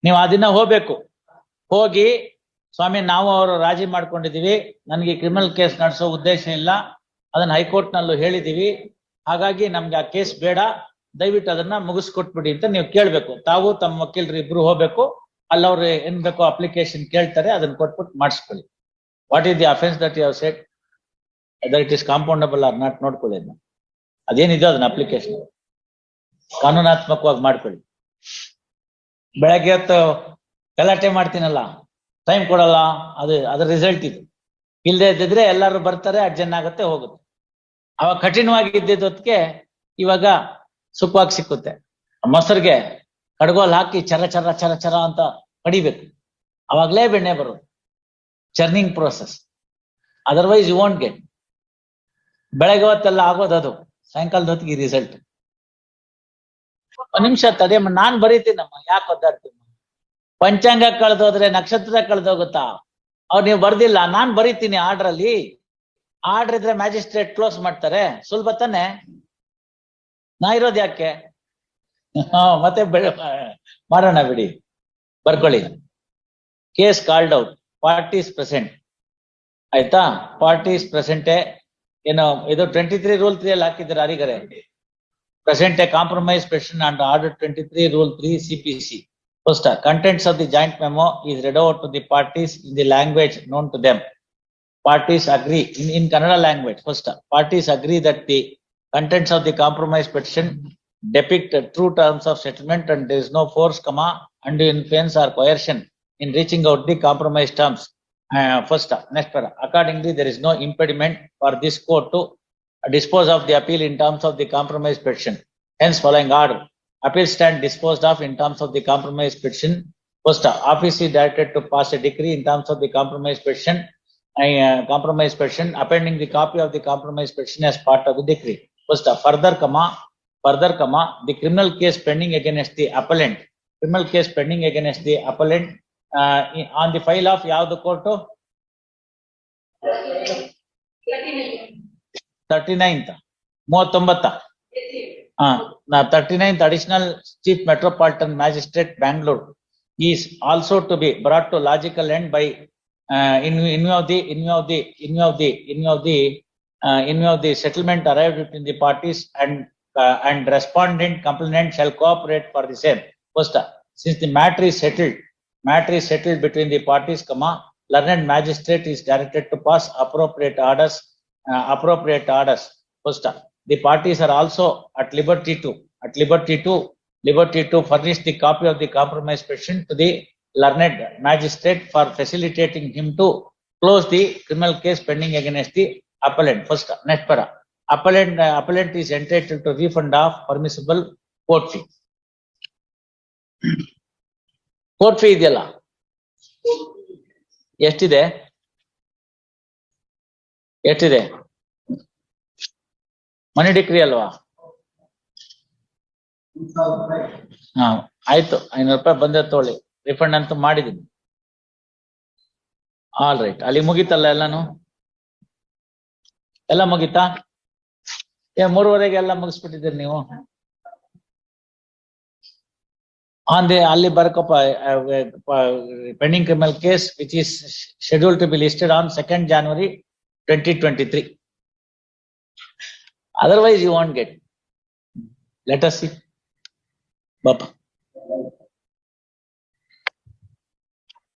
ನೀವು ಆ ದಿನ ಹೋಗ್ಬೇಕು. ಹೋಗಿ ಸ್ವಾಮಿ ನಾವು ಅವರು ರಾಜಿ ಮಾಡ್ಕೊಂಡಿದೀವಿ, ನನಗೆ ಕ್ರಿಮಿನಲ್ ಕೇಸ್ ನಡೆಸೋ ಉದ್ದೇಶ ಇಲ್ಲ, ಅದನ್ನ ಹೈಕೋರ್ಟ್ ನಲ್ಲೂ ಹೇಳಿದೀವಿ, ಹಾಗಾಗಿ ನಮ್ಗೆ ಆ ಕೇಸ್ ಬೇಡ, ದಯವಿಟ್ಟು ಅದನ್ನ ಮುಗಿಸ್ಕೊಟ್ಬಿಡಿ ಅಂತ ನೀವು ಕೇಳ್ಬೇಕು. ತಾವು ತಮ್ಮ ವಕೀಲರು ಇಬ್ರು ಹೋಗ್ಬೇಕು, ಅಲ್ಲವ್ರು ಏನ್ ಬೇಕೋ ಅಪ್ಲಿಕೇಶನ್ ಕೇಳ್ತಾರೆ, ಅದನ್ನ ಕೊಟ್ಬಿಟ್ಟು ಮಾಡಿಸ್ಕೊಳ್ಳಿ. What is the offence that you have said, whether it is compoundable or not ನೋಡ್ಕೊಳ್ಳಿ. ಅದನ್ನ ಅದೇನಿದೆ ಅದನ್ನ ಅಪ್ಲಿಕೇಶನ್ ಕಾನೂನಾತ್ಮಕವಾಗಿ ಮಾಡ್ಕೊಳ್ಳಿ. ಬೆಳಗ್ಗೆ ಹೊತ್ತು ಗಲಾಟೆ ಮಾಡ್ತೀನಲ್ಲ, ಟೈಮ್ ಕೊಡಲ್ಲ, ಅದ್ರ ರಿಸಲ್ಟ್ ಇದು. ಇಲ್ಲದೆ ಇದ್ದಿದ್ರೆ ಎಲ್ಲರೂ ಬರ್ತಾರೆ, ಅರ್ಜೆಂಟ್ ಆಗುತ್ತೆ, ಹೋಗುತ್ತೆ. ಅವಾಗ ಕಠಿಣವಾಗಿ ಇದ್ದಿದ್ದಕ್ಕೆ ಇವಾಗ ಸುಖವಾಗಿ ಸಿಕ್ಕುತ್ತೆ. ಮೊಸರಿಗೆ ಕಡ್ಗೋಲ್ ಹಾಕಿ ಚರ ಚರ ಚರ ಚರ ಅಂತ ಕಡಿಬೇಕು, ಅವಾಗ್ಲೇ ಬೆಣ್ಣೆ ಬರೋದು. Churning process, otherwise you want get. ಬೆಳಗ್ಗೆ ಹೊತ್ತೆಲ್ಲ ಆಗೋದು ಅದು, ಸಾಯಂಕಾಲದ ಹೊತ್ತಿಗೆ ರಿಸಲ್ಟ್. ಒಂದ್ ನಿಮಿಷ ತಡೆಯಮ್ಮ, ನಾನ್ ಬರೀತೀನಮ್ಮ, ಯಾಕೆ ಒದ್ದಾಡ್ತೀನಿ? ಪಂಚಾಂಗ ಕಳೆದೋದ್ರೆ ನಕ್ಷತ್ರ ಕಳೆದೋಗುತ್ತಾ? ಅವ್ರು ನೀವು ಬರ್ದಿಲ್ಲ, ನಾನ್ ಬರೀತೀನಿ ಆರ್ಡರ್ ಅಲ್ಲಿ. ಆರ್ಡರ್ ಇದ್ರೆ ಮ್ಯಾಜಿಸ್ಟ್ರೇಟ್ ಕ್ಲೋಸ್ ಮಾಡ್ತಾರೆ, ಸುಲಭ ತಾನೆ. ನಾ ಇರೋದು ಯಾಕೆ? ಮತ್ತೆ ಮಾಡೋಣ ಬಿಡಿ, ಬರ್ಕೊಳ್ಳಿ. Case called out, parties present. ಆಯ್ತಾ? ಪಾರ್ಟೀಸ್ ಪ್ರೆಸೆಂಟೇ ಏನು ಇದು 23 ರೂಲ್ 3 ಅಲ್ಲಿ ಹಾಕಿದ್ದಾರೆ ಅರಿಗರೆ. Present a compromise petition under Order 23 Rule 3 CPC. First, contents of the joint memo is read out to the parties in the language known to them. Parties agree in Kannada language. First, parties agree that the contents of the compromise petition depict true terms of settlement and there is no force, undue influence or coercion in reaching out the compromise terms. First, next para. Accordingly, there is no impediment for this court to dispose of the appeal in terms of the compromise petition. Hence, following order, appeal stand disposed of in terms of the compromise petition. First, office is directed to pass a decree in terms of the compromise petition, appending the copy of the compromise petition as part of the decree. First, further, the criminal case pending against the appellant, on the file of ಯಾವ್ದು court? 39th 39th Additional Chief Metropolitan Magistrate Bangalore is also to be brought to logical end by in view of the settlement arrived between the parties and respondent complainant shall cooperate for the same. First, since the matter is settled between the parties, learned magistrate is directed to pass appropriate orders. First, the parties are also at liberty to furnish the copy of the compromise petition to the learned magistrate for facilitating him to close the criminal case pending against the appellant. First, next para. Appellant is entitled to refund of permissible court fee. Court fee ಇದೆಯಲ್ಲ ಎಷ್ಟಿದೆ? ಮನಿ decree ಅಲ್ವಾ? ಆಯ್ತು, 500 ರೂಪಾಯಿ ಬಂದೆ ತಗೊಳ್ಳಿ, refund ಅಂತೂ ಮಾಡಿದೀನಿ. All right, ಅಲ್ಲಿ ಮುಗೀತಲ್ಲ ಎಲ್ಲಾನು? ಎಲ್ಲ ಮುಗೀತಾ? 3:15 ಎಲ್ಲ ಮುಗಿಸ್ಬಿಟ್ಟಿದ್ದೀರಿ ನೀವು. ಅಲ್ಲಿ ಬರ್ಕಪ್ಪ, pending criminal case which is scheduled to be listed on 2nd January 2023. Otherwise you won't get. Let us see. Bapa.